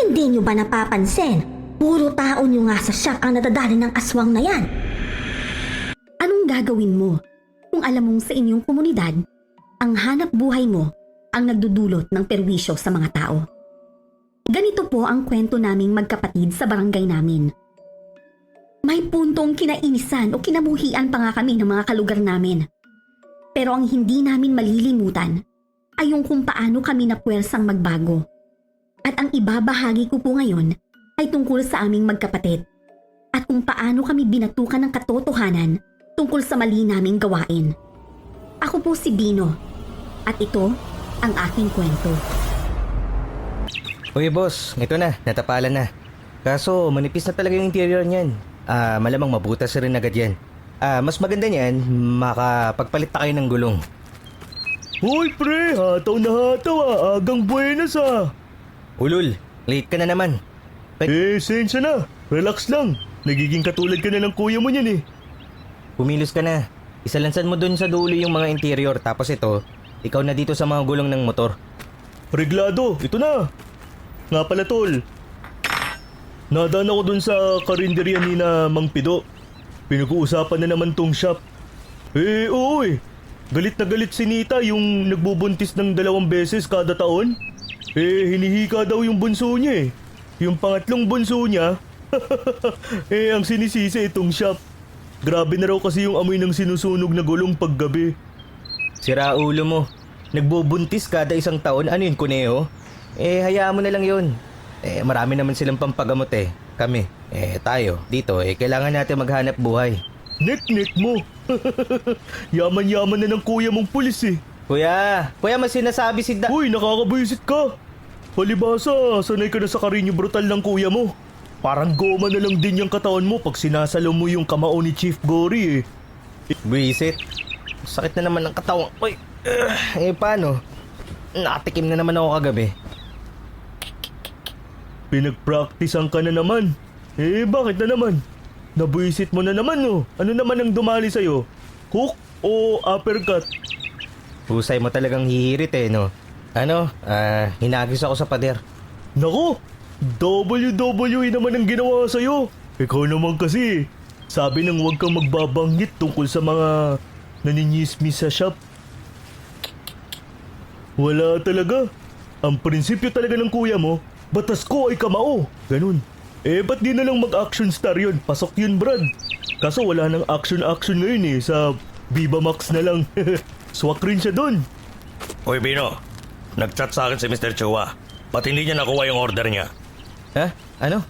Hindi nyo ba napapansin? Puro tao nyo nga sa shop ang nadadali ng aswang na yan. Anong gagawin mo kung alam mong sa inyong komunidad, ang hanap buhay mo ang nagdudulot ng perwisyo sa mga tao? Ganito po ang kwento naming magkapatid sa barangay namin. May puntong kinainisan o kinabuhian pa nga kami ng mga kalugar namin. Pero ang hindi namin malilimutan ay yung kung paano kami napuwersang magbago. At ang ibabahagi ko po ngayon ay tungkol sa aming magkapatid at kung paano kami binatukan ng katotohanan tungkol sa mali naming gawain. Ako po si Bino at ito ang aking kwento. Uy boss, ito na, natapalan na. Kaso manipis na talaga yung interior niyan. Malamang mabutas rin agad yan. Mas maganda niyan, makapagpalit na kayo ng gulong. Hoy pre, hataw na hataw agang buenas Ulul, late ka na naman. Sensya na, relax lang. Nagiging katulad ka na ng kuya mo niyan Pumilos ka na. Isalansan mo dun sa dulo yung mga interior, tapos ito, ikaw na dito sa mga gulong ng motor. Reglado, ito na. Nga pala tol, nadaan ako dun sa karinderya ni na Mang Pido. Pinag-uusapan na naman tong shop. Oo galit na galit si Nita yung nagbubuntis ng 2 beses kada taon. Hinihika daw yung bunso niya Yung pangatlong bunso niya, ang sinisisi itong shop. Grabe na raw kasi yung amoy ng sinusunog na gulong paggabi. Sira ulo mo. Nagbubuntis kada 1 taon, ano yun, kuneho? Hayaan mo na lang yun. Marami naman silang pampagamot Kami, tayo, dito, kailangan natin maghanap buhay. Nek-nek mo. Yaman-yaman na ng kuya mong pulis Kuya, mas sinasabi si Uy, nakakabuisit ka. Palibasa, sanay ka na sa karinyo brutal ng kuya mo. Parang goma na lang din yung katawan mo pag sinasalo mo yung kamao ni Chief Gory Buisit. Sakit na naman ng katawan. Uy, paano? Nakatikim na naman ako kagabi. Pinagpraktisan ka na naman. Bakit na naman? Nabuisit mo na naman Ano naman ang dumali sa'yo? Hook o uppercut? Husay mo talagang hihirit no? Hinagis ako sa pader. Naku! WWE naman ang ginawa sa'yo. Ikaw naman kasi. Sabi nang huwag kang magbabanggit tungkol sa mga naninyismis sa shop. Wala talaga. Ang prinsipyo talaga ng kuya mo, batas ko ay kamao. Ganun. Ba't di na lang mag-action star yun? Pasok yun, Brad. Kaso wala nang action ngayon sa Viva Max na lang. Swak rin siya dun. Hoy Bino, nag-chat sa akin si Mr. Chua. Ba't hindi niya nakuha yung order niya? Ha? Ano?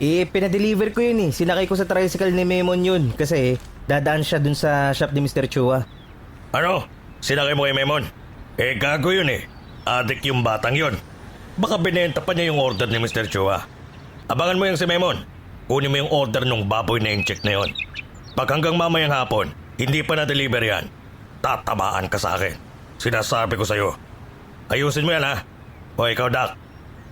Pinadeliver ko yun Sinakay ko sa tricycle ni Memon yun kasi dadaan siya dun sa shop ni Mr. Chua. Ano? Sinakay mo kay Memon? Gago yun Adik yung batang yun. Baka binenta pa niya yung order ni Mr. Chua. Abangan mo yung si Memon. Kunin mo yung order nung baboy na check na yun. Pag hanggang mamayang hapon, hindi pa na-deliver yan, tatamaan ka sa akin. Sinasabi ko sa'yo. Ayusin mo yan O ikaw, Doc.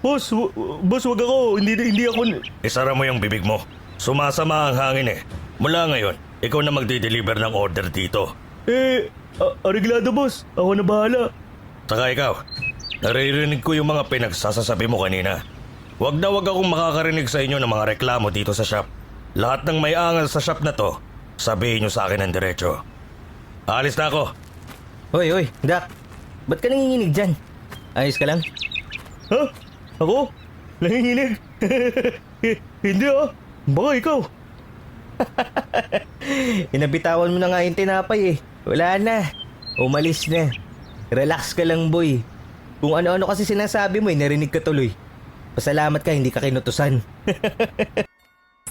Boss, wag ako. Hindi ako... Isara mo yung bibig mo. Sumasama ang hangin Mula ngayon, ikaw na magdi-deliver ng order dito. Areglado boss. Ako na bahala. Saka ikaw, naririnig ko yung mga pinagsasasabi mo kanina. Wag na wag akong makakarinig sa inyo ng mga reklamo dito sa shop. Lahat ng may angal sa shop na to, sabihin nyo sa akin ng diretso. Alis na ako. Hoy, Doc. Ba't ka nanginginig dyan? Ayos ka lang? Ha? Ako? Nanginginig? Hindi Baka ikaw. Inabitawan mo na nga yung tinapay Wala na. Umalis na. Relax ka lang, boy. Kung ano-ano kasi sinasabi mo narinig ka tuloy. Pasalamat ka, hindi ka kinutusan.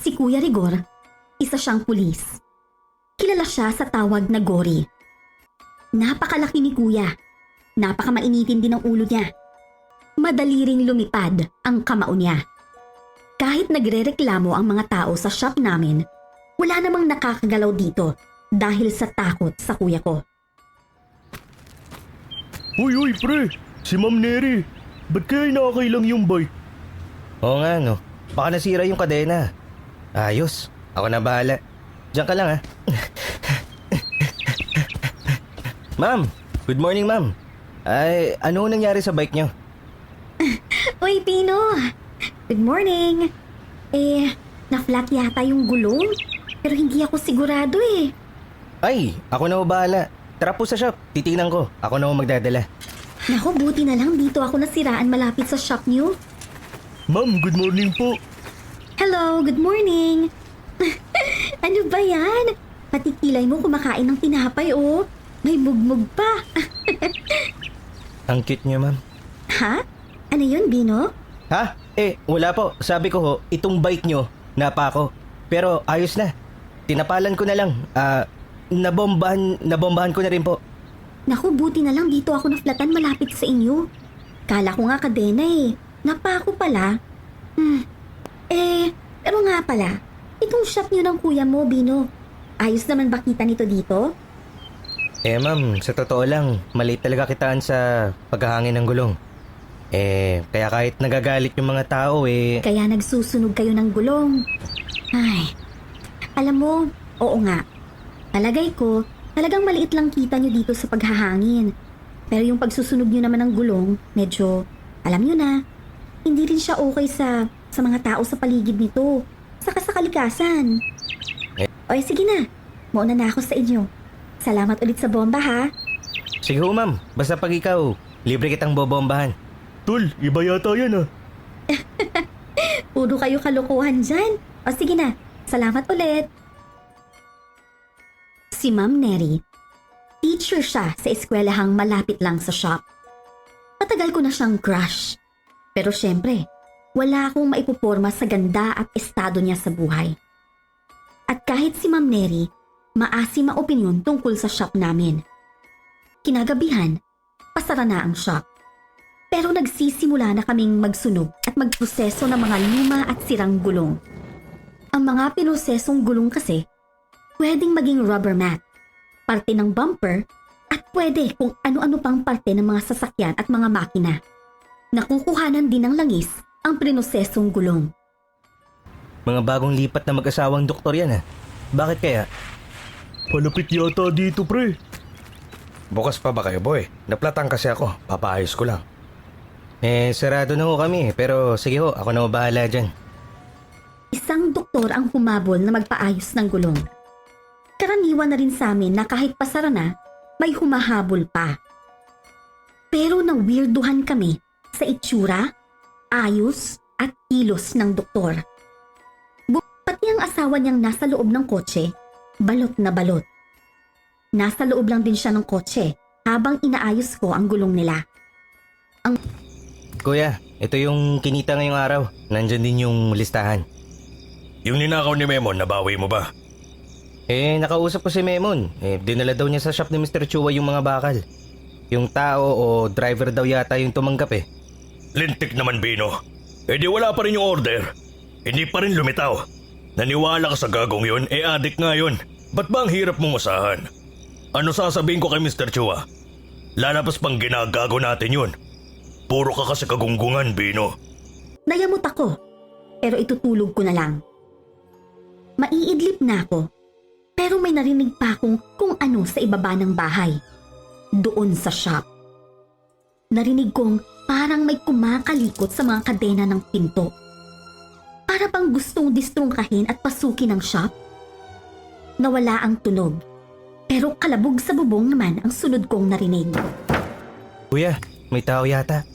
Si Kuya Rigor, isa siyang pulis. Kilala siya sa tawag na Gory. Napakalaki ni Kuya. Napakamainitin din ang ulo niya. Madali ring lumipad ang kamao niya. Kahit nagrereklamo ang mga tao sa shop namin, wala namang nakakagalaw dito dahil sa takot sa kuya ko. Uy, pre. Si Ma'am Neri. Ba't kaya nakakailang yung bike? Oo nga, Baka nasira yung kadena. Ayos. Ako na bahala. Diyan ka lang, Ma'am. Good morning, ma'am. Ay, ano nangyari sa bike niyo? Uy, Pino. Good morning. Na-flat yata yung gulong. Pero hindi ako sigurado eh. Ay, ako na ho bahala. Tara po sa shop, titingnan ko. Ako na ho magdadala. Naku, buti na lang dito ako nasiraan malapit sa shop niyo. Ma'am, good morning po. Hello, good morning. Ano ba yan? Pati kilay mo kumakain ng tinapay oh. May mugmug pa. Ang cute niyo, ma'am. Ha? Ano yun, Bino? Ha? Wala po. Sabi ko ho, itong bike nyo, napa ako. Pero ayos na. Tinapalan ko na lang. Nabombahan ko na rin po. Naku, buti na lang dito ako naflatan malapit sa inyo. Kala ko nga kadena eh. Napa ako pala. Pero nga pala, itong shop niyo ng kuya mo, Bino. Ayos naman ba kita nito dito? Ma'am, sa totoo lang, maliit talaga kitaan sa paghahangin ng gulong. Kaya kahit nagagalit yung mga tao Kaya nagsusunog kayo ng gulong. Ay, alam mo, oo nga. Palagay ko, talagang maliit lang kita nyo dito sa paghahangin. Pero yung pagsusunog nyo naman ng gulong, medyo, alam nyo na, hindi rin siya okay sa mga tao sa paligid nito. Saka sa kalikasan. O sige na, mauna na ako sa inyo. Salamat ulit sa bomba ha. Sige ho, ma'am. Basta pag ikaw, libre kitang bobombahan. Tol, iba yata yan ah. Puro kayo kalokohan dyan. O sige na, salamat ulit. Si Ma'am Neri, teacher siya sa eskwelahang malapit lang sa shop. Matagal ko na siyang crush. Pero syempre, wala akong maipuporma sa ganda at estado niya sa buhay. At kahit si Ma'am Neri, maasim ang opinyon tungkol sa shop namin. Kinagabihan, pasara na ang shop. Pero nagsisimula na kaming magsunog at magproseso ng mga luma at sirang gulong. Ang mga pinosesong gulong kasi, pwedeng maging rubber mat, parte ng bumper, at pwede kung ano-ano pang parte ng mga sasakyan at mga makina. Nakukuhanan din ng langis ang prinosesong gulong. Mga bagong lipat na mag-asawang doktor yan Bakit kaya? Palapit yata dito, pre. Bukas pa ba kayo, boy? Naplatan kasi ako. Papaayos ko lang. Sarado na ho kami. Pero sige ho, ako na ho bahala dyan. Isang doktor ang humabol na magpaayos ng gulong. Karaniwan na rin sa amin na kahit pasara na, may humahabol pa. Pero na-weirduhan kami sa itsura, ayos at kilos ng doktor. Pati ang asawa niyang nasa loob ng kotse, balot na balot. Nasa loob lang din siya ng kotse habang inaayos ko ang gulong nila. Kuya, ito yung kinita ngayong araw. Nandyan din yung listahan. Yung ninakaw ni Memon, nabawi mo ba? Nakausap ko si Memon. Dinala daw niya sa shop ni Mr. Chua yung mga bakal. Yung tao o driver daw yata yung tumanggap Lintik naman, Bino. Di wala pa rin yung order. Hindi pa rin lumitaw. Naniwala ka sa gagong yun, adik nga yun. Ba't ba ang hirap mong usahan? Ano sasabihin ko kay Mr. Chua? Lalabas pang ginagago natin yun. Puro ka kasi kagunggungan, Bino. Nayamot ako, pero itutulog ko na lang. Maiidlip na ako, pero may narinig pa akong kung ano sa ibaba ng bahay. Doon sa shop. Narinig kong parang may kumakalikot sa mga kadena ng pinto. Para bang gustong distrungkahin at pasukin ang shop. Nawala ang tunog, pero kalabog sa bubong naman ang sunod kong narinig. Kuya, may tao yata.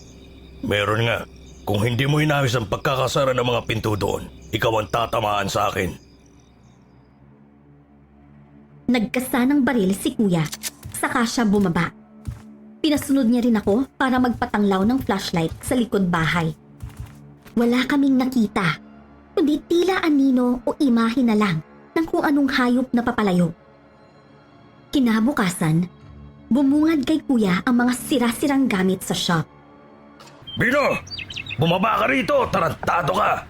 Meron nga. Kung hindi mo inayos ang pagkakasara ng mga pinto doon, ikaw ang tatamaan sa akin. Nagkasa ng baril si kuya, saka siya bumaba. Pinasunod niya rin ako para magpatanglaw ng flashlight sa likod bahay. Wala kaming nakita, kundi tila anino o imahe na lang ng kung anong hayop na papalayo. Kinabukasan, bumungad kay kuya ang mga sira-sirang gamit sa shop. Bino! Bumaba ka rito! Tarantado ka!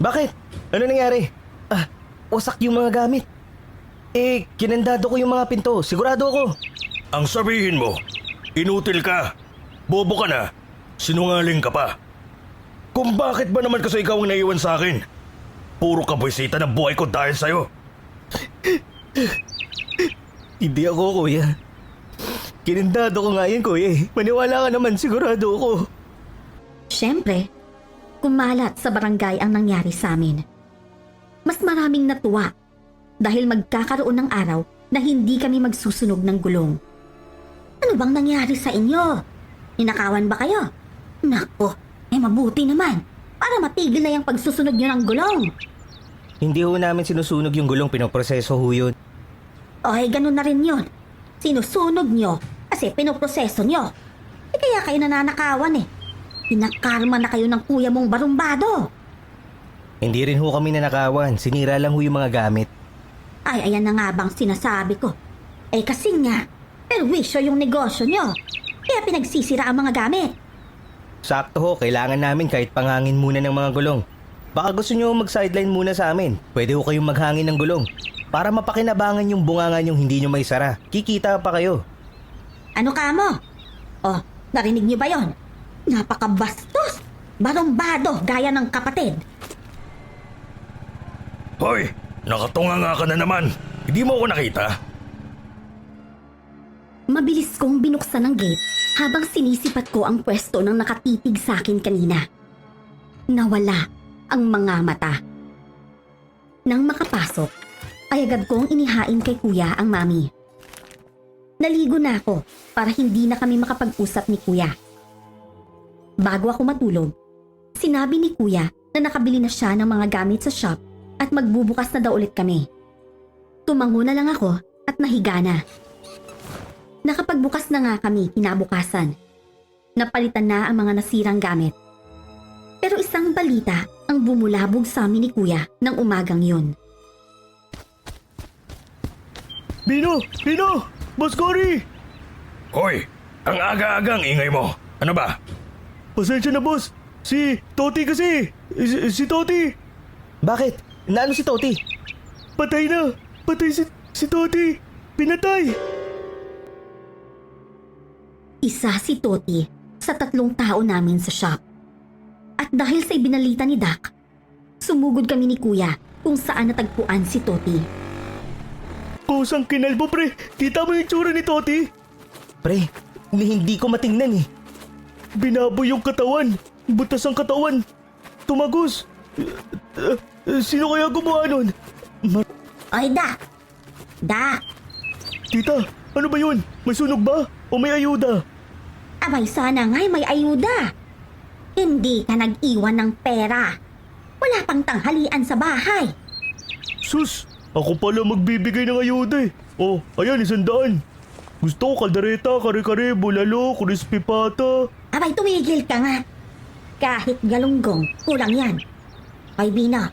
Bakit? Ano nangyari? Wasak yung mga gamit. Kinandado ko yung mga pinto. Sigurado ako. Ang sabihin mo, inutil ka. Bobo ka na. Sinungaling ka pa. Kung bakit ba naman kasi ikaw ang naiwan sa akin? Puro kabwisita ng buhay ko dahil sa'yo. Hindi ako, kuya. Kinandado ko nga yan, kuya. Maniwala ka naman, sigurado ako. Siyempre, kumalat sa barangay ang nangyari sa amin. Mas maraming natuwa dahil magkakaroon ng araw na hindi kami magsusunog ng gulong. Ano bang nangyari sa inyo? Ninakawan ba kayo? Nako, mabuti naman para matigil na yung pagsusunog nyo ng gulong. Hindi ho namin sinusunog yung gulong, pinoproseso ho yun. Ganun na rin yun. Sinusunog nyo kasi pinoproseso nyo. Kaya kayo nananakawan eh. Pinakarma na kayo ng kuya mong barumbado. Hindi rin ho kami nanakawan, sinira lang ho yung mga gamit. Ayan na nga bang sinasabi ko. Kasi nga, perwisyo yung negosyo nyo. Kaya pinagsisira ang mga gamit. Sakto ho, kailangan namin kahit panghangin muna ng mga gulong. Baka gusto nyo mag-sideline muna sa amin. Pwede ho kayong maghangin ng gulong para mapakinabangan yung bunganga yung hindi nyo may sara. Kikita pa kayo. Ano ka mo? Narinig niyo ba yon? Napakabastos! Barumbado gaya ng kapatid. Hoy, nakatunga nga ka na naman. Hindi mo ako nakita. Mabilis kong binuksan ang gate habang sinisipat ko ang pwesto ng nakatitig sa akin kanina. Nawala ang mga mata. Nang makapasok, ay agad kong inihain kay kuya ang mami. Naligo na ako para hindi na kami makapag-usap ni kuya. Bago ako matulog, sinabi ni kuya na nakabili na siya ng mga gamit sa shop at magbubukas na daw ulit kami. Tumango na lang ako at nahiga na. Nakapagbukas na nga kami kinabukasan. Napalitan na ang mga nasirang gamit. Pero isang balita ang bumulabog sa amin ni kuya ng umagang yun. Bino! Bino! Boss Cory! Hoy, ang aga-agang ingay mo. Ano ba? Pasensya na, boss. Si Toti kasi. Si Toti. Bakit? Naano si Toti? Patay na. Patay si Toti. Pinatay. Isa si Toti sa 3 tao namin sa shop. At dahil sa ibinalita ni Doc, sumugod kami ni kuya kung saan natagpuan si Toti. Kusang kinalbo, pre. Kita mo yung tsura ni Toti? Pre, hindi ko matingnan eh. Binaboy yung katawan. Butas ang katawan. Tumagos. Sino kaya gumawa nun? Oy, Doc! Doc! Tita, ano ba yun? May sunog ba? O may ayuda? Abay sana nga'y may ayuda. Hindi ka nag-iwan ng pera. Wala pang tanghalian sa bahay. Sus, ako pala magbibigay ng ayuda eh. Oh, ayan, 100. Gusto ko kaldereta, kare-kare, bulalo, crispy pata. Abay, tumigil ka nga. Kahit galunggong, kulang yan. Ay, Bina,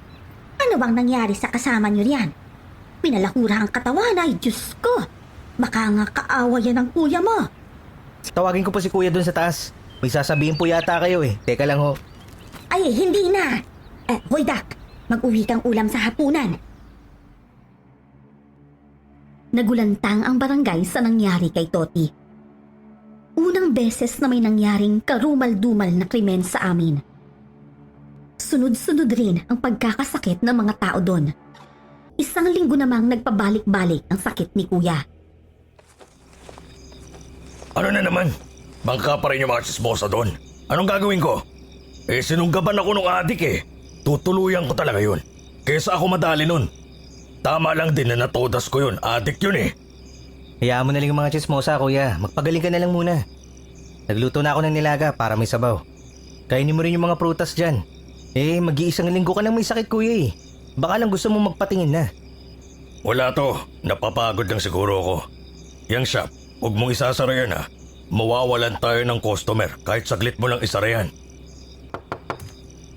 ano bang nangyari sa kasama niyo riyan? Pinalahura ang katawan ay, Diyos ko. Baka nga kaawa yan ng kuya mo. Tawagin ko po si kuya dun sa taas. May sasabihin po yata kayo eh. Teka lang ho. Ay, hindi na. Hoy, Doc, mag-uwi kang ulam sa hapunan. Nagulantang ang barangay sa nangyari kay Toti. Unang beses na may nangyaring karumal-dumal na krimen sa amin. Sunod-sunod rin ang pagkakasakit ng mga tao doon. 1 linggo namang nagpabalik-balik ang sakit ni kuya. Ano na naman? Bangka pa rin yung mga chismosa doon. Anong gagawin ko? Sinunggaban ako nung adik eh. Tutuluyan ko talaga yun. Kesa ako madali nun. Tama lang din na natodas ko yun. Adik yun eh. Hayaan mo na lang yung mga chismosa, kuya. Magpagaling ka na lang muna. Nagluto na ako ng nilaga para may sabaw. Kainin mo rin yung mga prutas dyan. Mag-iisang linggo ka nang may sakit, kuya eh. Baka lang gusto mo magpatingin na. Wala to. Napapagod lang siguro ako. Yang shop, huwag mong isasara yan ha. Mawawalan tayo ng customer kahit saglit mo lang isara yan.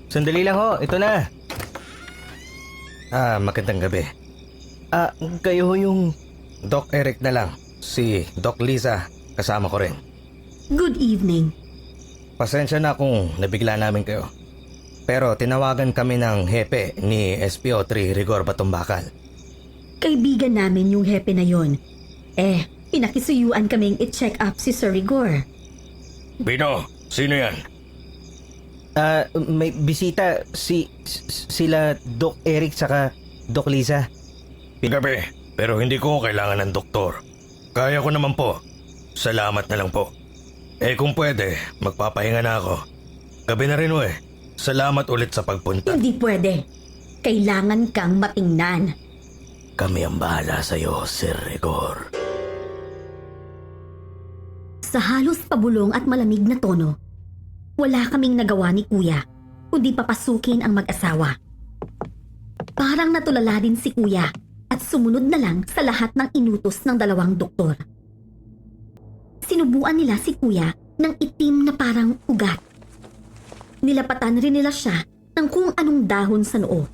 Sandali lang ho, ito na. Magandang gabi. Kayo ho yung Doc Eric na lang. Si Doc Liza, kasama ko rin. Good evening. Pasensya na kung nabigla namin kayo. Pero tinawagan kami ng hepe ni SPO3 Rigor Batumbakal. Kaibigan namin yung hepe na yon. Pinakisuyuan kaming i-check up si Sir Rigor. Bino, sino yan? May bisita sila Doc Eric saka Doc Liza. Gabi, pero hindi ko kailangan ng doktor. Kaya ko naman po. Salamat na lang po. Kung pwede, magpapahinga na ako. Gabi na rin eh. Salamat ulit sa pagpunta. Hindi pwede. Kailangan kang matingnan. Kami ang bahala sa'yo, Sir Rigor. Sa halos pabulong at malamig na tono, wala kaming nagawa ni Kuya kundi papasukin ang mag-asawa. Parang natulala din si Kuya at sumunod na lang sa lahat ng inutos ng dalawang doktor. Sinubuan nila si Kuya ng itim na parang ugat. Nilapatan rin nila siya ng kung anong dahon sa noo.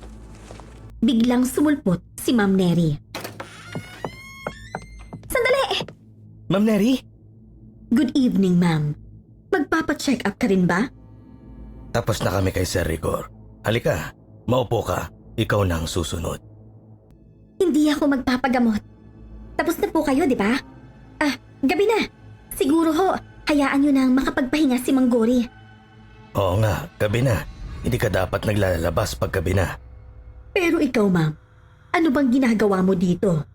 Biglang sumulpot si Ma'am Neri. Sandali! Ma'am Neri? Good evening, ma'am. Magpapa-check up ka rin ba? Tapos na kami kay Sir Rigor. Halika, maupo ka. Ikaw na ang susunod. Hindi ako magpapagamot. Tapos na po kayo, di ba? Gabi na. Siguro ho, hayaan nyo nang makapagpahinga si Mang Gory. Oo nga, gabi na. Hindi ka dapat naglalabas pag gabi na. Pero ikaw, ma'am, ano bang ginagawa mo dito?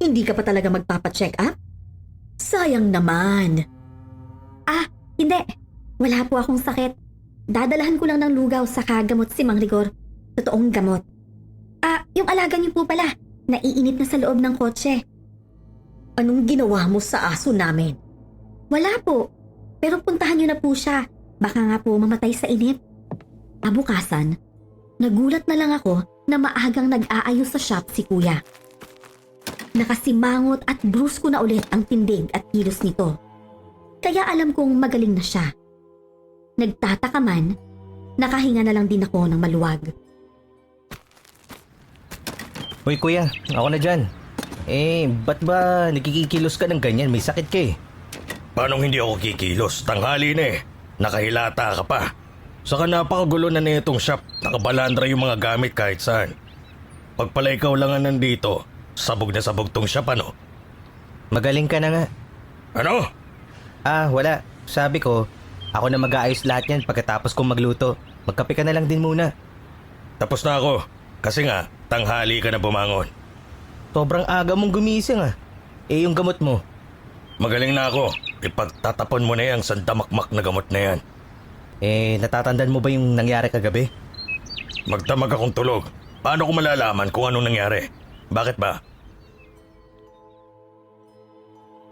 Hindi ka pa talaga magpapa-check up? Sayang naman. Hindi. Wala po akong sakit. Dadalahan ko lang ng lugaw sa kagamot si Mang Rigor. Totoong gamot. Yung alaga niyo po pala, naiinit na sa loob ng kotse. Anong ginawa mo sa aso namin? Wala po. Pero puntahan niyo na po siya. Baka nga po mamatay sa init. Abukasan, nagulat na lang ako na maagang nag-aayos sa shop si Kuya. Nakasimangot at brusko na ulit ang tindig at kilos nito. Kaya alam kong magaling na siya. Nagtataka man, nakahinga na lang din ako ng maluwag. Uy kuya, ako na dyan. Ba't ba nagkikilos ka ng ganyan? May sakit ka eh. Paano hindi ako kikilos? Tanghali na eh. Nakahilata ka pa. Saka napakagulo na itong shop. Nakabalandra yung mga gamit kahit saan. Pag pala ikaw lang ang nandito, sabog na sabog tong shop ano? Magaling ka na nga. Ano? Wala. Sabi ko, ako na mag-aayos lahat yan pagkatapos kong magluto. Magkape ka na lang din muna. Tapos na ako. Kasi nga, tanghali ka na bumangon. Sobrang aga mong gumising ah. Yung gamot mo. Magaling na ako. Ipagtatapon mo na yung sandamakmak na gamot na yan. Natatandaan mo ba yung nangyari kagabi? Magdamag akong tulog. Paano ko malalaman kung anong nangyari? Bakit ba?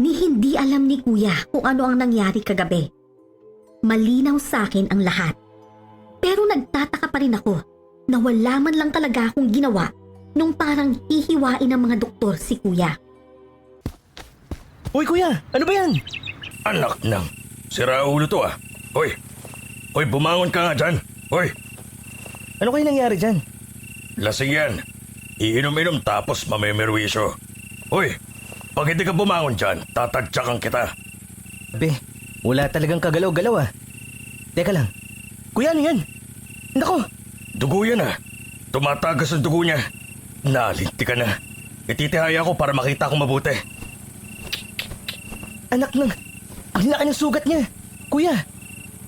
Hindi alam ni Kuya kung ano ang nangyari kagabi. Malinaw sa akin ang lahat. Pero nagtataka pa rin ako na wala man lang talaga akong ginawa nung parang hihiwain ng mga doktor si Kuya. Uy kuya, ano ba yan? Anak nang, sira ulo to ah. Hoy, bumangon ka nga dyan. Hoy, Ano kayo nangyari dyan? lasing yan. Iinom-inom tapos mamemerwisyo. Hoy, pag hindi ka bumangon dyan, tatadyakan kita. Be, wala talagang kagalaw-galaw ah. Teka lang, kuya ano yan? Nako, Dugo yan ah. Tumatagas ang dugo niya. Nalinti ka na. Ititihaya ko para makita ko mabuti. anak ng, ang laki ng sugat niya. Kuya,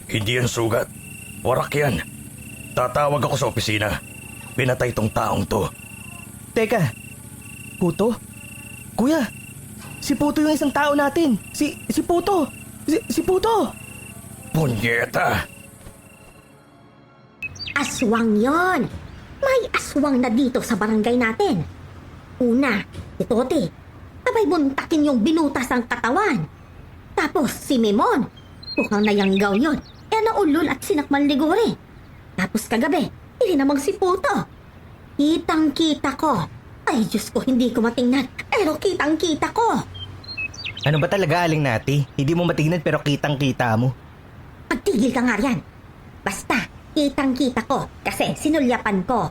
Hindi yan sugat. Warak yan. Tatawag ako sa opisina. Pinatay tong taong to. teka. Puto? Kuya, si Puto yung isang tao natin. Si Puto. Si Puto. Punyeta! Aswang yon. May aswang na dito sa barangay natin. Una, si Toti. Abay buntakin yung binutas ang katawan. Tapos si Memon. Mukhang nayanggaw yon. Naulol at sinakmal ni Gory. Tapos kagabi, hindi namang si Puto. Kitang-kita ko. Ay, Diyos ko, hindi ko matingnan. Pero kitang-kita ko. Ano ba talaga aling nati? Hindi mo matingnan pero kitang-kita mo. Pagtigil ka nga riyan. Basta, kitang-kita ko kasi sinulyapan ko.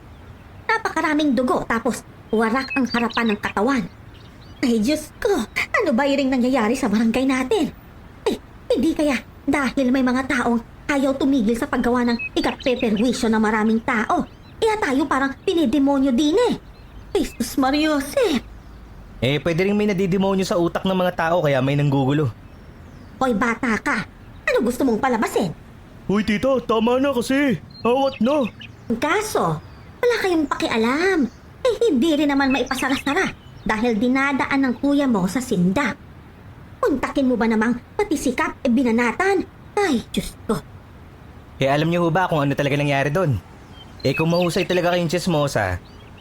Napakaraming dugo tapos warak ang harapan ng katawan. Ay, Diyos ko, ano ba yung nangyayari sa barangay natin? Ay, hindi kaya dahil may mga taong ayaw tumigil sa paggawa ng ikapeperwisyo ng maraming tao. Kaya tayo parang dinidemonyo din eh. Jesus Maria Joseph. Pwede rin may nadidemonyo sa utak ng mga tao kaya may nanggugulo. Hoy bata ka, ano gusto mong palabasin? Uy tita, tama na kasi. Awat na. Ang kaso, wala kayong pakialam. Hindi rin naman maipasara-sara dahil dinadaan ng kuya mo sa sindak. Puntakin mo ba namang pati si Kap binanatan? Ay, Diyos ko. Alam niyo ho ba kung ano talaga nangyari doon? Kung mahusay talaga kayong chismosa,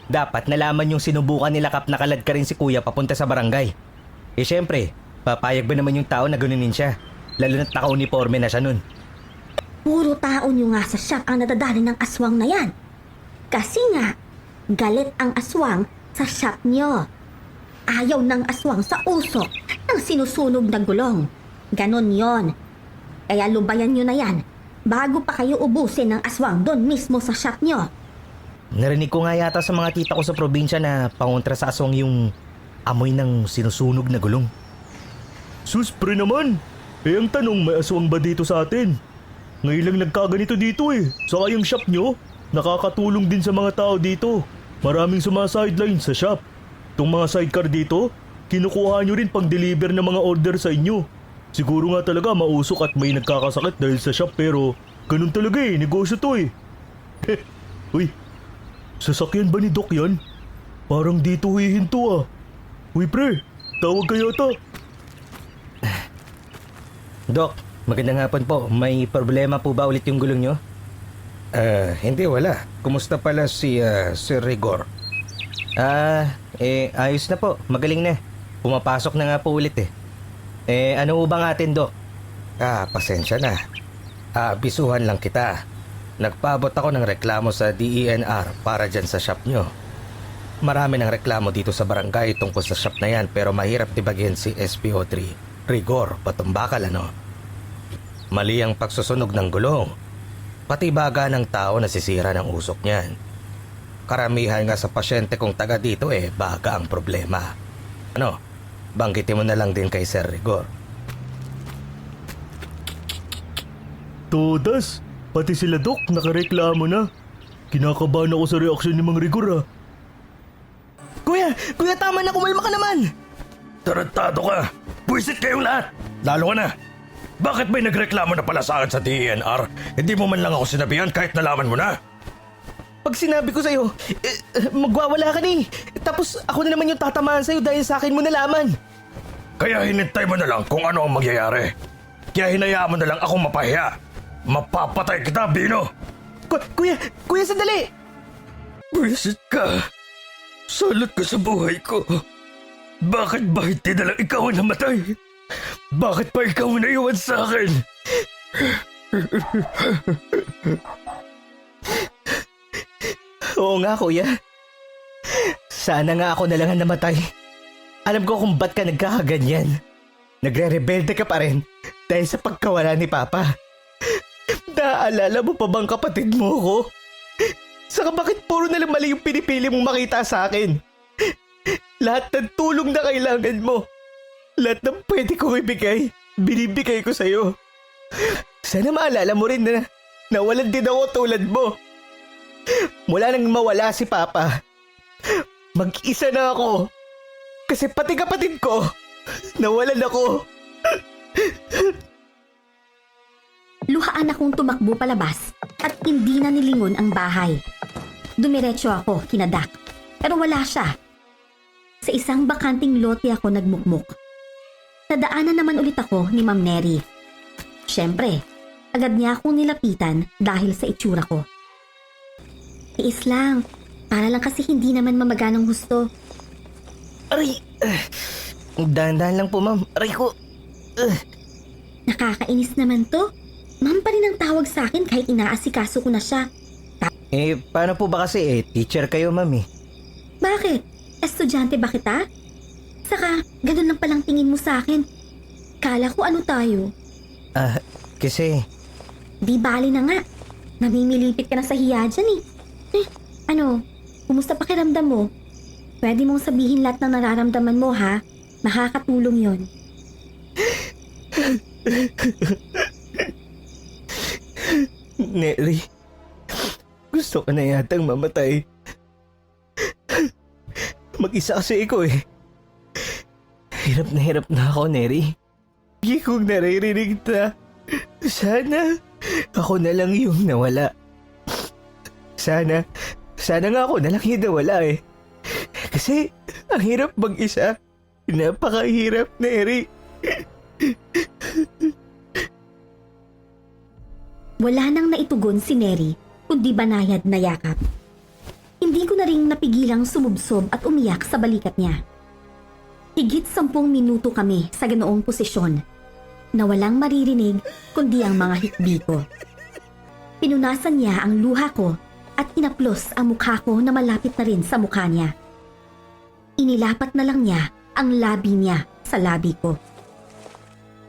dapat nalaman yung sinubukan nila Kap na kalad ka rin si kuya papunta sa barangay. Syempre, papayag ba naman yung tao na ganunin siya? Lalo na't naka-uniforme na siya nun. Puro tao nyo nga sa shop ang nadadali ng aswang na yan. Kasi nga, galit ang aswang sa shop nyo. Ayaw ng aswang sa usok ng sinusunog na gulong. Ganon yon. Kaya lubayan nyo na yan bago pa kayo ubusin ng aswang doon mismo sa shop nyo. Narinig ko nga yata sa mga tita ko sa probinsya na pangontra sa aswang yung amoy ng sinusunog na gulong. Sus, pre naman. Ang tanong, may aswang ba dito sa atin? Ngayon lang nagkaganito dito eh. Saka yung shop nyo, nakakatulong din sa mga tao dito. Maraming sumasideline sa shop. Itong mga sidecar dito, kinukuha nyo rin pang deliver ng mga order sa inyo. Siguro nga talaga mausok at may nagkakasakit dahil sa shop pero ganun talaga eh, negosyo to eh. Uy, sasakyan ba ni Doc yan? Parang dito hihinto ah. Uy pre, tawag kayo ata. Dok, magandang hapon po. May problema po ba ulit yung gulong nyo? Hindi wala. Kumusta pala si Sir Rigor? Ayos na po. Magaling na. Pumapasok na nga po ulit eh. Ano ho bang atin, Dok? Pasensya na. Bisuhan lang kita. Nagpaabot ako ng reklamo sa DENR para dyan sa shop nyo. Marami ng reklamo dito sa barangay tungkol sa shop na yan pero mahirap tibagin si SPO3. Rigor, patumbakal ano? Mali ang pagsusunog ng gulong. Pati baga ng tao nasisira ng usok niyan. Karamihan nga sa pasyente kong taga dito baga ang problema. Ano, banggitin mo na lang din kay Sir Rigor. Todas, pati sila Doc nakareklamo na. Kinakabahan ako sa reaksyon ni Mang Rigor ah. Kuya, tama na, kumalma ka naman! Tarantado ka! Buisit kayong lahat! Lalo ka na! Bakit may nagreklamo na pala sa akin sa DENR? Hindi mo man lang ako sinabihan kahit nalaman mo na. Pag sinabi ko sa'yo, magwawala ka na eh. Tapos ako na naman yung tatamaan sa'yo dahil sa akin mo nalaman. Kaya hinintay mo na lang kung ano ang mangyayari. Kaya hinayaan mo na lang ako mapahiya. Mapapatay kita, Bino! Kuya, sandali! Buisit ka! Salot ka sa buhay ko. Bakit ba hindi na lang ikaw ang namatay? Bakit pa ikaw ang naiwan sa akin? Oo nga, kuya. Sana nga ako na lang ang namatay. Alam ko kung ba't ka nagkakaganyan. Nagre-rebelde ka pa rin dahil sa pagkawala ni Papa. Naaalala mo pa bang kapatid mo ko? Saka bakit puro na lang mali yung pinipili mong makita sa akin? Lahat ng tulong na kailangan mo. Lahat ng pwede kong ibigay, binibigay ko sa'yo. Sana maalala mo rin na nawalan din ako tulad mo. Mula nang mawala si Papa, mag-isa na ako. Kasi pati kapatid ko, nawalan ako. Luhaan akong tumakbo palabas at hindi na nilingon ang bahay. Dumiretso ako kina Dak, pero wala siya. Sa isang bakanting lote ako nagmukmuk. Nadaanan naman ulit ako ni Ma'am Neri. Siyempre, agad niya akong nilapitan dahil sa itsura ko. Tiis lang, para lang kasi hindi naman mamaganang husto. Aray! Dahan-dahan lang po, ma'am. Aray ko! Nakakainis naman to. Ma'am pa rin ang tawag sa akin kahit inaasikaso ko na siya. Paano po ba kasi teacher kayo, ma'am eh? Bakit? Estudyante ba kita? Saka, ganun lang palang tingin mo sa akin. Kala ko ano tayo. Kasi... Di bali na nga. Namimilipit ka na sa hiya dyan eh. Ano? Kumusta pakiramdam mo? Pwede mong sabihin lahat ng nararamdaman mo ha? Makakatulong yon. Neri, gusto ko na yatang mamatay. Mag-isa kasi ako eh. Hirap na ako, Neri. Hindi kong naririnig na sana ako na lang yung nawala. Sana nga ako na lang yung nawala eh. Kasi ang hirap mag-isa. Napakahirap, Neri. Wala nang naitugon si Neri kundi banayad na yakap. Hindi ko na rin napigilang sumubsob at umiyak sa balikat niya. Higit 10 minuto kami sa ganoong posisyon na walang maririnig kundi ang mga hikbi ko. Pinunasan niya ang luha ko at inaplos ang mukha ko na malapit na rin sa mukha niya. Inilapat na lang niya ang labi niya sa labi ko.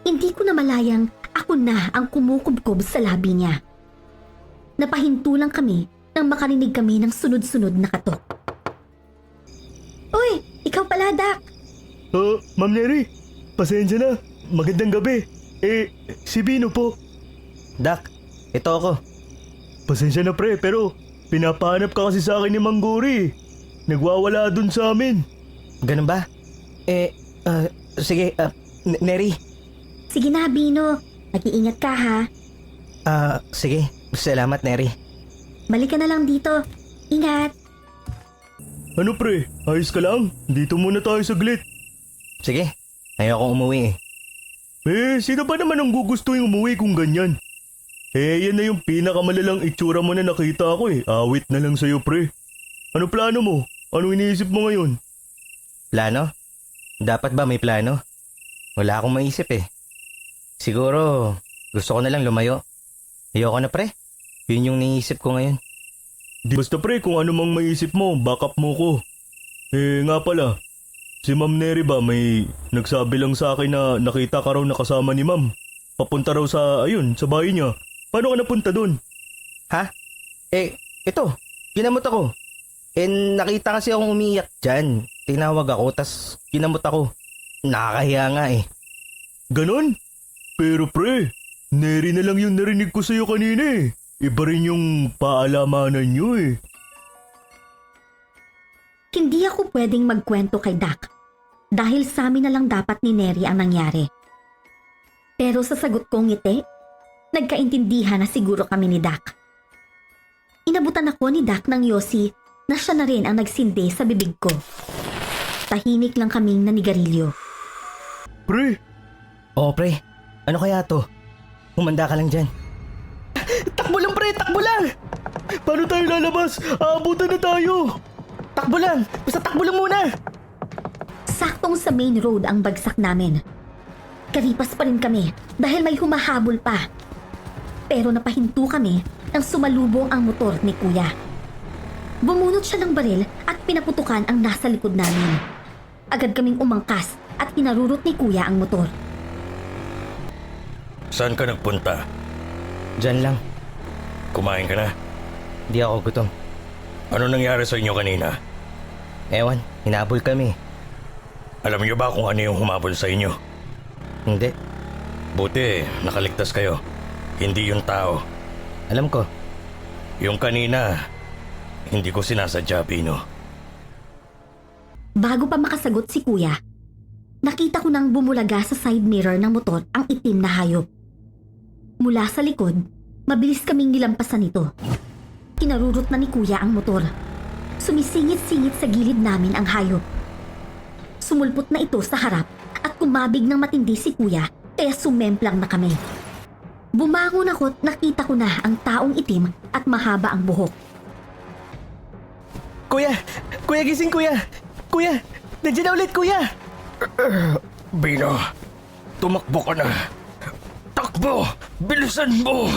Hindi ko na malayang ako na ang kumukubkob sa labi niya. Napahinto lang kami nang makarinig kami ng sunod-sunod na katok. Uy! Ikaw pala, Dak! Ma'am Neri, pasensya na. Magandang gabi. Si Bino po. Dak, ito ako. Pasensya na pre, pero pinapahanap ka kasi sa akin ni Mangguri. Nagwawala dun sa amin. Ganun ba? Sige, Neri. Sige na, Bino. Mag-iingat ka, ha? Sige. Salamat, Neri. Balik ka na lang dito. Ingat! Ano pre, ayos ka lang? Dito muna tayo saglit. Sige, ayokong umuwi Sino ba naman ang gugustuhin umuwi kung ganyan? Yan na yung pinakamalalang itsura mo na nakita ko Awit na lang sa'yo pre. Ano plano mo? Ano iniisip mo ngayon? Plano? Dapat ba may plano? Wala akong maisip Siguro, gusto ko na lang lumayo. Ayoko na pre. Yun yung naisip ko ngayon. Di basta pre, kung ano mang maisip mo, backup mo ko. Nga pala, si Ma'am Neri ba may nagsabi lang sa akin na nakita ka raw nakasama ni Ma'am. Papunta raw sa bahay niya. Paano ka napunta dun? Ha? Ito. Kinamot ako. Nakita kasi akong umiyak dyan. Tinawag ako, tas kinamot ako. Nakakahiya nga Ganon? Pero pre, Neri na lang yung narinig ko sa'yo kanina Iba rin yung paalamanan nyo Hindi ako pwedeng magkwento kay Dak dahil sa amin na lang dapat ni Neri ang nangyari. Pero sa sagot kong ngiti, nagkaintindihan na siguro kami ni Dak. Inabutan ako ni Dak ng yosi na siya na rin ang nagsindi sa bibig ko. Tahimik lang kaming nanigarilyo. Pre, Pre. Ano kaya to? Humanda ka lang dyan. Takbo lang pre, takbo lang! paano tayo lalabas? Aabutan na tayo! Takbo lang! Basta takbo lang muna! Saktong sa main road ang bagsak namin. Karipas pa rin kami dahil may humahabol pa. Pero napahinto kami nang sumalubong ang motor ni Kuya. Bumunot siya ng baril at pinaputukan ang nasa likod namin. Agad kaming umangkas at pinarurot ni Kuya ang motor. Saan ka nagpunta? Diyan lang. Kumain ka na? Di ako gutom. Ano nangyari sa inyo kanina? Ewan, hinabol kami. Alam niyo ba kung ano yung humabol sa inyo? Hindi. Buti, nakaligtas kayo. Hindi yung tao. Alam ko. Yung kanina, hindi ko sinasadya, Pino. Bago pa makasagot si Kuya, nakita ko nang bumulaga sa side mirror ng motor ang itim na hayop. Mula sa likod, mabilis kaming nilampasan ito. Kinarurot na ni Kuya ang motor. Sumisingit-singit sa gilid namin ang hayop. Sumulpot na ito sa harap at kumabig ng matindi si Kuya kaya sumemplang na kami. Bumangon ako at nakita ko na ang taong itim at mahaba ang buhok. Kuya! Kuya, gising kuya! Kuya! Nandiyan na ulit kuya! Bino, tumakbo ka na. Takbo! Bilisan mo!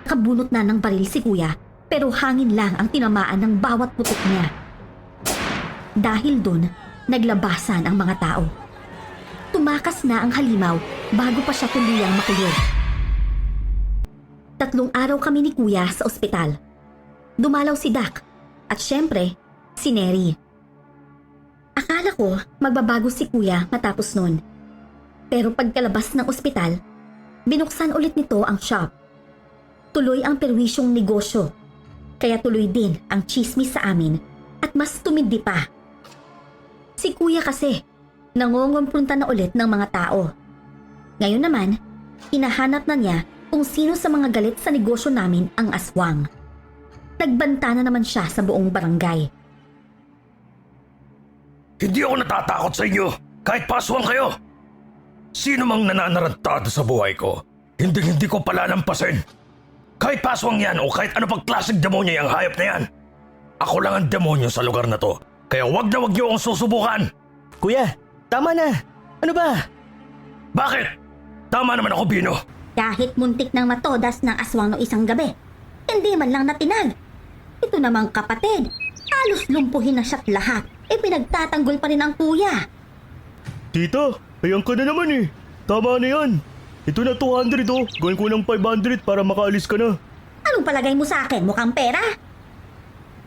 Nakabunot na ng baril si Kuya pero hangin lang ang tinamaan ng bawat putok niya. Dahil dun, naglabasan ang mga tao. Tumakas na ang halimaw bago pa siya tuluyang makulong. 3 araw kami ni Kuya sa ospital. Dumalaw si Dak at syempre, si Neri. Akala ko magbabago si Kuya matapos nun. Pero pagkalabas ng ospital, binuksan ulit nito ang shop. Tuloy ang perwisyong negosyo, kaya tuloy din ang chismis sa amin at mas tumindi pa. Si Kuya kasi, nangongompronta na ulit ng mga tao. Ngayon naman, hinahanap na niya kung sino sa mga galit sa negosyo namin ang aswang. Nagbanta na naman siya sa buong barangay. Hindi ako natatakot sa inyo, kahit paswang kayo. Sino mang nananarantado sa buhay ko, hindi ko palalampasin. Kahit paswang yan o kahit ano pang klaseng demonyo yung hayop na yan. Ako lang ang demonyo sa lugar na to. Kaya wag na wag niyo akong susubukan. Kuya, tama na. Ano ba? Bakit? Tama naman ako, Bino. Kahit muntik nang matodas ng aswang no isang gabi, hindi man lang natinag. Ito namang kapatid, halos lumpuhin na siya't lahat. Pinagtatanggol pa rin ang kuya. Tita, ayan ka na naman eh. Tama na yan. Ito na 200 oh. Gawin ko ng 500 para makaalis ka na. Anong palagay mo sa akin? Mukhang pera?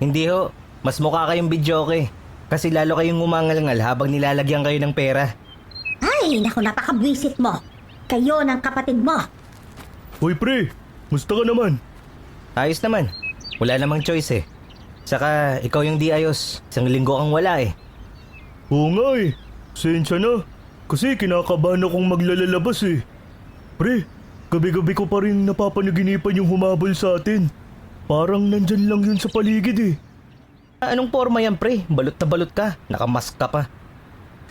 Hindi ho. Mas mukha kayong bidyoke. Kasi lalo kayong umangal-ngal habang nilalagyan kayo ng pera. Ay, naku, napakabwisit mo. Kayo ng kapatid mo. Hoy pre, musta ka naman? Ayos naman. Wala namang choice eh. Saka ikaw yung di ayos. Isang linggo kang wala eh. Oo nga eh. Sensya na. Kasi kinakabahan akong maglalalabas eh. Pre, gabi-gabi ko pa rin napapanaginipan yung humabol sa atin. Parang nandyan lang yun sa paligid eh. Anong forma yan pre? Balot na balot ka. Nakamask ka pa.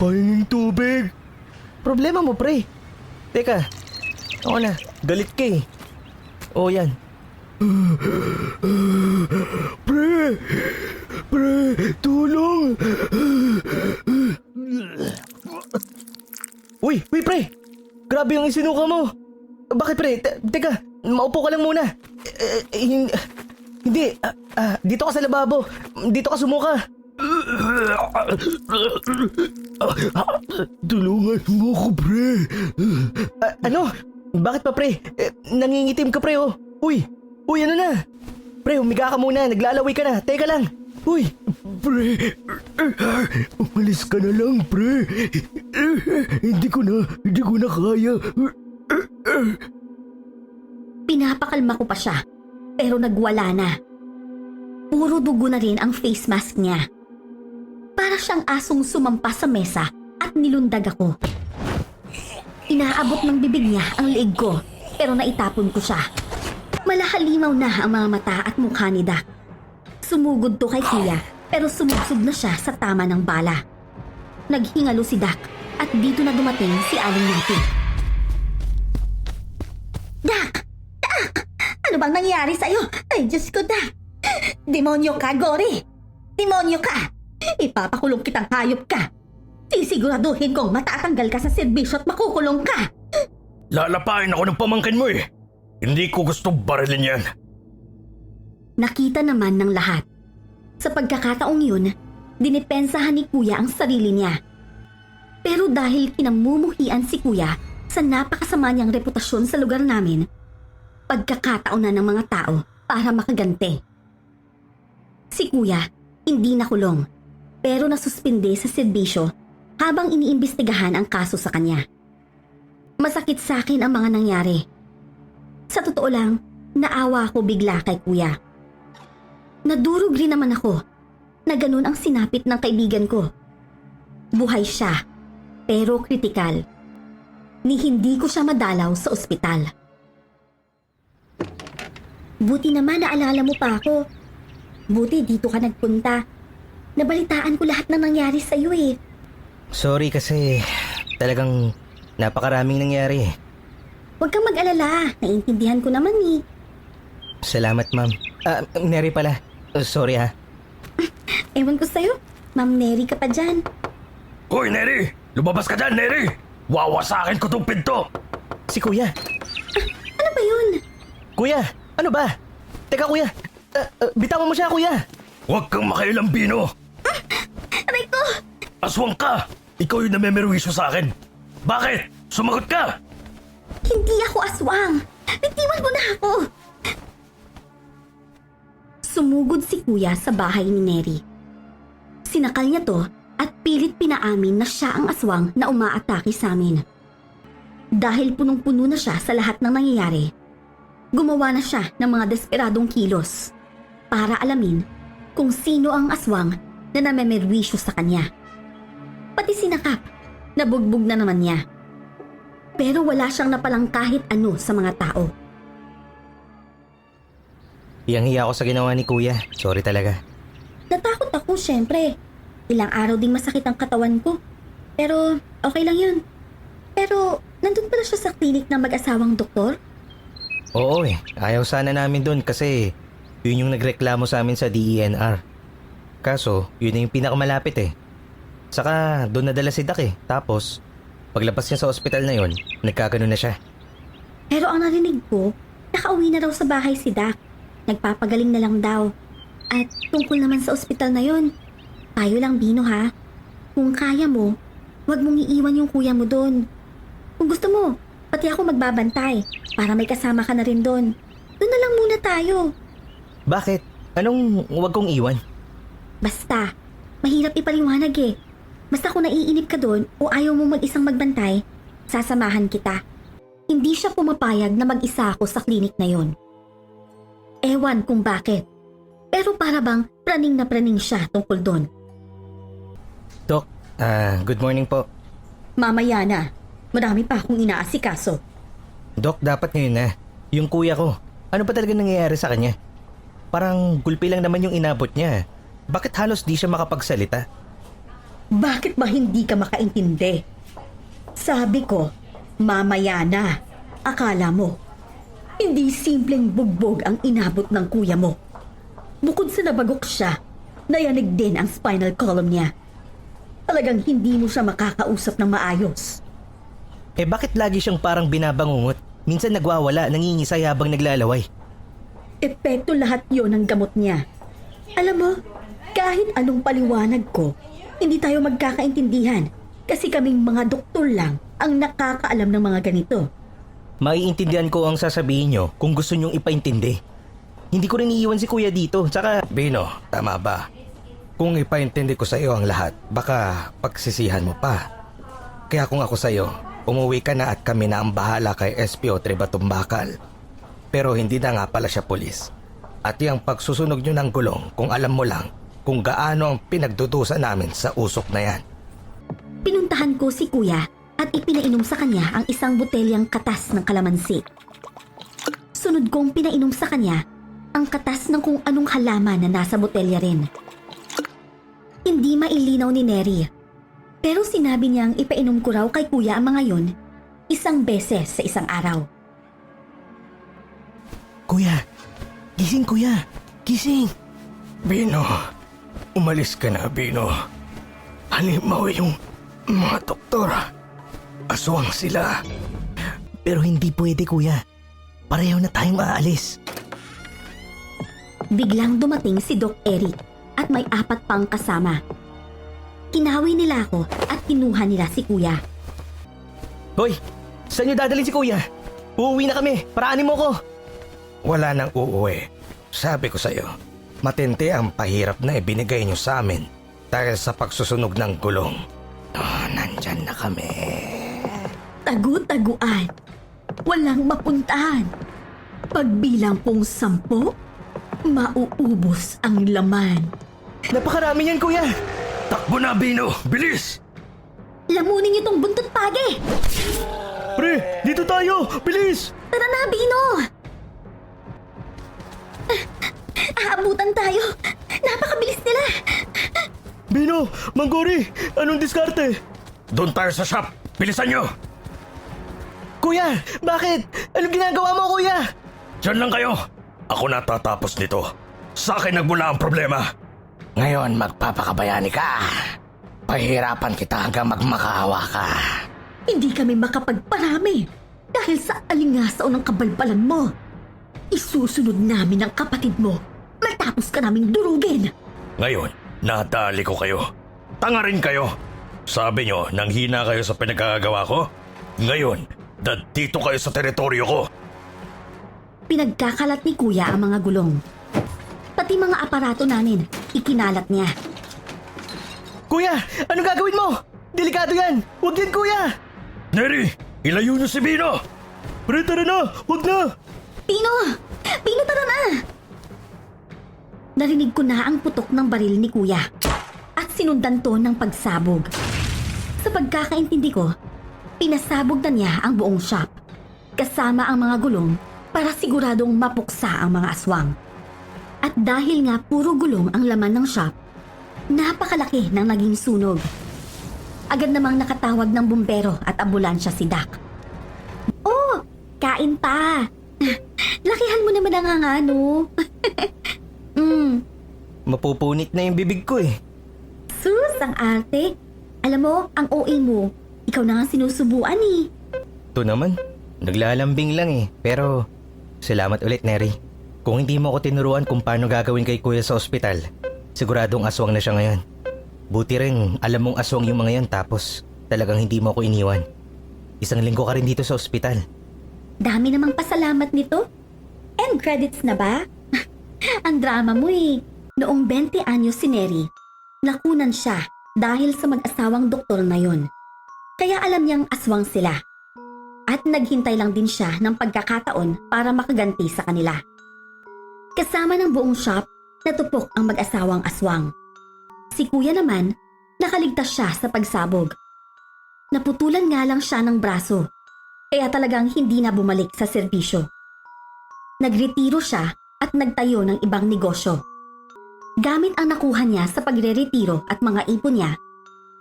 Pahinging tubig. Problema mo pre. Teka. Oo na. Galit ka eh. Oo yan. Pre, tulong. Uy pre! Grabe yung isinuka mo! Bakit pre? Teka, maupo ka lang muna. Hindi, dito ka sa lababo. Dito ka sumuka. Tulungan mo ko, pre. Ano? Bakit pa pre? Nangingitim ka pre oh. Uy, ano na? Pre, humiga ka muna. Naglalaway ka na. Teka lang. Uy! Pre, umalis ka na lang, pre. Hindi ko na kaya. Pinapakalma ko pa siya, pero nagwala na. Puro dugo na rin ang face mask niya. Para siyang asong sumampa sa mesa at nilundag ako. Inaabot ng bibig niya ang leeg ko, pero naitapon ko siya. Malahalimaw na ang mga mata at mukha ni Dak. Sumugod to kay Kuya, pero sumubsob na siya sa tama ng bala. Naghingalo si Dak at dito na dumating si Aling natin. Dak! Ano bang nangyari sa'yo? Ay, Diyos ko, Dak! Demonyo ka, Gory! Demonyo ka! Ipapakulong kitang hayop ka! Sisiguraduhin kong matatanggal ka sa serbisyo at makukulong ka! Lalapain ako ng pamangkin mo eh. Hindi ko gusto barilin yan. Nakita naman ng lahat. Sa pagkakataong yun, dinipensahan ni Kuya ang sarili niya. Pero dahil kinamumuhian si Kuya sa napakasama niyang reputasyon sa lugar namin, pagkakataon na ng mga tao para makaganti. Si Kuya hindi nakulong, pero nasuspinde sa serbisyo habang iniimbestigahan ang kaso sa kanya. Masakit sa akin ang mga nangyari. Sa totoo lang, naawa ako bigla kay Kuya. Nadurog rin naman ako na ganun ang sinapit ng kaibigan ko. Buhay siya, pero kritikal. Ni hindi ko siya madalaw sa ospital. Buti naman naalala mo pa ako. Buti dito ka nagpunta. Nabalitaan ko lahat ng nangyari sa'yo eh. Sorry kasi talagang napakaraming nangyari eh. Huwag kang mag-alala. Naiintindihan ko naman eh. Salamat ma'am. Neri pala. Sorry ha. Ewan ko sa'yo. Ma'am Neri ka pa dyan. Hoy, Neri! Lumabas ka dyan, Neri! Wawasakin ko tong pinto! Si Kuya. Ano ba yun? Kuya, ano ba? Teka Kuya. Bitawan mo siya Kuya. Huwag kang makialam, Bino! Aray ko! Aswang ka! Ikaw yung namemerwisyo sa akin! Bakit? Sumagot ka! Hindi ako aswang. Bitiwan mo na ako. Sumugod si Kuya sa bahay ni Neri. Sinakal niya to at pilit pinaamin na siya ang aswang na umaatake sa amin. Dahil punong-puno na siya sa lahat ng nangyayari, gumawa na siya ng mga desperadong kilos para alamin kung sino ang aswang na namemerwisyo sa kanya. Pati sinakap, nabugbog na naman niya. Pero wala siyang napalang kahit ano sa mga tao. Hiyang-hiya ako sa ginawa ni Kuya. Sorry talaga. Natakot ako, syempre. Ilang araw ding masakit ang katawan ko. Pero okay lang yun. Pero nandun pala siya sa klinik ng mag-asawang doktor? Oo ayaw sana namin doon kasi yun yung nagreklamo sa amin sa DENR. Kaso, yun na yung pinakamalapit Saka doon nadala si Dak Tapos, paglabas niya sa ospital na yun, nagkagano na siya. Pero ang narinig ko, nakauwi na raw sa bahay si Dak. Nagpapagaling na lang daw. At tungkol naman sa ospital na yun, tayo lang Bino ha. Kung kaya mo, huwag mong iiwan yung kuya mo doon. Kung gusto mo, pati ako magbabantay para may kasama ka na rin doon. Doon na lang muna tayo. Bakit? Anong huwag kong iwan? Basta, mahirap ipaliwanag Basta kung naiinip ka doon o ayaw mo mag-isang magbantay, sasamahan kita. Hindi siya pumapayag na mag-isa ako sa klinik na yon. Ewan kung bakit. Pero para bang praning na praning siya tungkol doon. Dok, good morning po. Mamaya na. Marami pa akong inaasikaso. Dok, dapat ngayon na. Yung kuya ko, ano pa talaga nangyayari sa kanya? Parang gulpi lang naman yung inabot niya. Bakit halos di siya makapagsalita? Bakit ba hindi ka makaintindi? Sabi ko, mamaya na. Akala mo, hindi simpleng bugbog ang inabot ng kuya mo. Bukod sa nabagok siya, nayanig din ang spinal column niya. Talagang hindi mo siya makakausap ng maayos. Bakit lagi siyang parang binabangungot? Minsan nagwawala, nangingisay habang naglalaway. Epekto lahat yon ng gamot niya. Alam mo, kahit anong paliwanag ko, hindi tayo magkakaintindihan kasi kaming mga doktor lang ang nakakaalam ng mga ganito. Maiintindihan ko ang sasabihin nyo kung gusto nyong ipaintindi. Hindi ko rin iiwan si kuya dito, tsaka... Bino, tama ba? Kung ipaintindi ko sa iyo ang lahat, baka pagsisihan mo pa. Kaya kung ako sa iyo, umuwi ka na at kami na ang bahala kay SPO Tribatumbakal. Pero hindi na nga pala siya pulis. At yung pagsusunog nyo ng gulong kung alam mo lang kung gaano ang pinagdudusa namin sa usok na yan. Pinuntahan ko si kuya at ipinainom sa kanya ang isang botelyang katas ng kalamansi. Sunod kong pinainom sa kanya ang katas ng kung anong halaman na nasa botelya rin. Hindi mailinaw ni Neri, pero sinabi niyang ipainom ko raw kay kuya ang mga yon 1 beses sa isang araw. Kuya! Gising kuya! Gising! Bino, umalis ka na, Bino. Halimaw yung mga doktor. Aswang sila. Pero hindi pwede kuya. Pareho na tayong aalis. Biglang dumating si Doc Eric at may 4 pang kasama. Kinawi nila ako at kinuha nila si kuya. Hoy! Saan nyo dadalhin si kuya? Uuwi na kami! Paraanin mo ko! Wala nang uuwi. Sabi ko sa'yo, matindi ang pahirap na ibinigay nyo sa amin dahil sa pagsusunog ng gulong. Nandyan na kami. Tagu-taguan. Walang mapuntahan. Pagbilang pong 10, mauubos ang laman. Napakarami yan kuya! Takbo na, Bino! Bilis! Lamunin niyo tong buntot page! Pre, dito tayo! Bilis! Tara na, Bino! Aabutan tayo! Napakabilis nila! Bino! Manggori! Anong diskarte? Doon tayo sa shop! Bilisan nyo! Kuya! Bakit? Anong ginagawa mo kuya? Diyan lang kayo! Ako na tatapos nito. Sa akin nagmula ang problema. Ngayon magpapakabayani ka. Pahirapan kita hanggang magmakaawa ka. Hindi kami makapagparami dahil sa alingasaw ng kabalbalan mo. Isusunod namin ang kapatid mo matapos ka naming durugin. Ngayon, nadali ko kayo. Tanga rin kayo. Sabi nyo, nanghina kayo sa pinagkakagawa ko? Ngayon, dito kayo sa teritoryo ko. Pinagkakalat ni kuya ang mga gulong. Pati mga aparato namin, ikinalat niya. Kuya! Anong gagawin mo? Delikado yan! Huwag yan kuya! Neri, ilayo nyo si Bino! Pre, tara na! Huwag na! Pino! Pino, tara na! Narinig ko na ang putok ng baril ni kuya at sinundan to ng pagsabog. Sa pagkakaintindi ko, pinasabog na niya ang buong shop kasama ang mga gulong para siguradong mapuksa ang mga aswang. At dahil nga puro gulong ang laman ng shop, napakalaki ng naging sunog. Agad namang nakatawag ng bumbero at ambulansya si Doc. Oh, kain pa! Lakihan mo naman ang ano. Mapupunit na yung bibig ko eh. Sus, ang arte. Alam mo, ang OA mo, ikaw na nga sinusubuan eh. Ito naman, naglalambing lang eh. Pero, salamat ulit, Neri. Kung hindi mo ako tinuruan kung paano gagawin kay kuya sa ospital, siguradong aswang na siya ngayon. Buti rin, alam mong aswang yung mga yan tapos talagang hindi mo ako iniwan. Isang linggo ka rin dito sa ospital. Dami namang pasalamat nito. End credits na ba? Ang drama mo eh. Noong 20 anyos si Neri, nakunan siya dahil sa mag-asawang doktor na yon. Kaya alam niyang aswang sila. At naghintay lang din siya ng pagkakataon para makaganti sa kanila. Kasama ng buong shop, natupok ang mag-asawang aswang. Si kuya naman, nakaligtas siya sa pagsabog. Naputulan nga lang siya ng braso, kaya talagang hindi na bumalik sa serbisyo. Nagretiro siya at nagtayo ng ibang negosyo. Gamit ang nakuha niya sa pagre-retiro at mga ipon niya,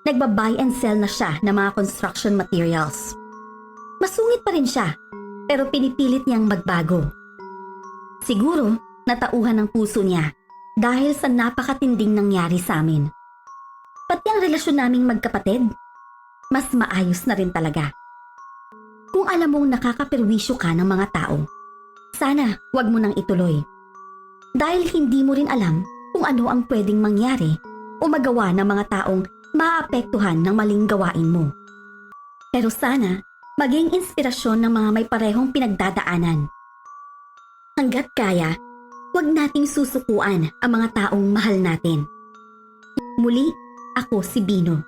nagba-buy and sell na siya ng mga construction materials. Masungit pa rin siya, pero pinipilit niyang magbago. Siguro, natauhan ng puso niya dahil sa napakatinding nangyari sa amin. Pati ang relasyon naming magkapatid, mas maayos na rin talaga. Kung alam mong nakakapirwisyo ka ng mga tao, sana wag mo nang ituloy. Dahil hindi mo rin alam kung ano ang pwedeng mangyari o magawa ng mga taong maapektuhan ng maling gawain mo. Pero sana maging inspirasyon ng mga may parehong pinagdadaanan. Hanggat kaya, huwag nating susukuan ang mga taong mahal natin. Muli, ako si Bino.